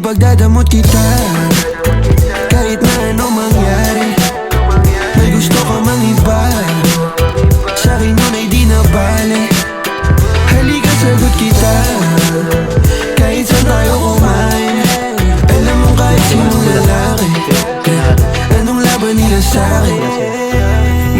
Ipagdadamot kita kahit na anong mangyari. May gusto ka mang iba, sa'kin yun ay di na bale. Halika sagot kita kahit saan tayo kumain. Alam mo kahit sinong lalaki, anong laban nila sa'kin.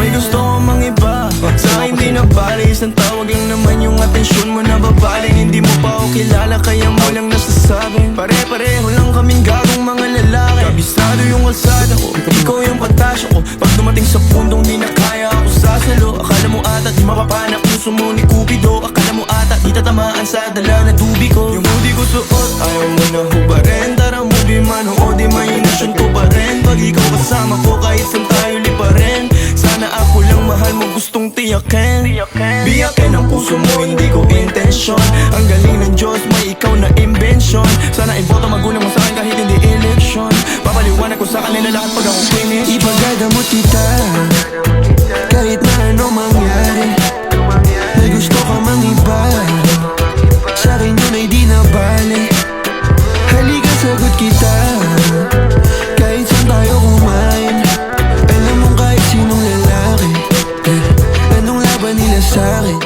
May gusto ko mang iba, sa'kin di na bale. Isang tawag lang naman yung atensyon mo na babaling. Hindi mo pa ako kilala kaya mo lang nasasabi. Pare-pareho lang kaming gagong mga lalaki. Kabisado yung alsada ko, ikaw yung patasyo ko. Pag dumating sa pundong di na kaya ako sasalo. Akala mo ata di mapapanak puso mo ni Cupido. Akala mo ata di tatamaan sa dala na tubig ko. Yung hoodie ko suot, ayaw mo na hubarin. Tara movie man, o di imagination ko pa rin. Pag ikaw kasama ko kahit saan tayo liparin. Sana ako lang mahal mo gustong tiyakin. Biyakin ang puso mo, hindi ko intensyon. Ang galing ng Diyos, may ikaw na invention. Sana iboto magulang mo sa'kin kahit hindi election. Papaliwanag ko sa kanila lahat pag ako finish. Ipagdadamot kita kahit na anong mangyari. May gusto ka mang iba, sa'kin yun ay di na bale. Halika sagot kita kahit saan tayo kumain. Alam mo kahit sinong lalaki, anong laban nila sa'kin.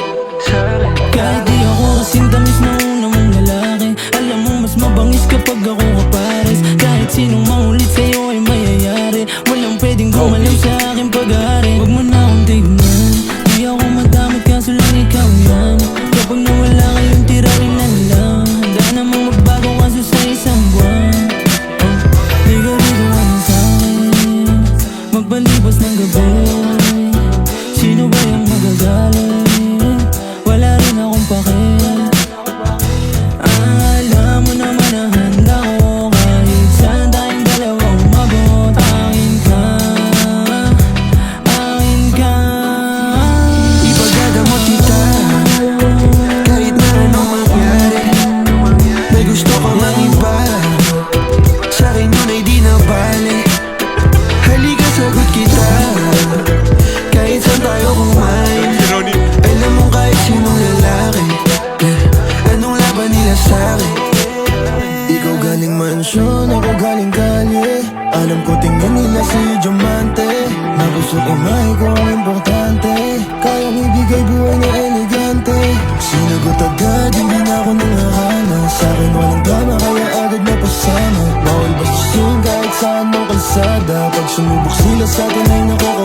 Kahit di ako kasing tamis na una mong lalaki, alam mo mas mabangis kapag ako kapares. Kahit sinong maulit sa'yo ay mayayari. Walang pwedeng gumalaw sa aking pag-aari. Huwag mo na akong tignan, di ako madamot kaso lang ikaw yan. Kapag nawala kayong tira rin lang, handa namang magbago kaso sa isang buwan. Di ka dito ano sa'kin, magpalipas ng gabi. Sino ba yung magagaling? Wala rin akong pake. Alam mo naman na handa ko kahit saan tayong dalawa umabot. Akin ka, akin ka. Ipagdadamot kita kahit na anong mangyari. May gusto ka mang iba, sa'kin yun ay di na bale. Halika sagot kita kahit saan tayo kumain. Alam mo kahit sinong lalaki, anong laban nila sa'kin. Ikaw galing mansyon, ako galing kalye. Alam ko tingnan nila si Diamante. Na gustong imahe ko ang importante. Kayang ibigay buhay na elegante. Sinagot agad, hindi na ako nangahala. Sa'kin walang drama, kaya agad napasama. Bawal bastusin kahit saan mo kalsada. Pag sumubok sila sa'tin ay nakukuha.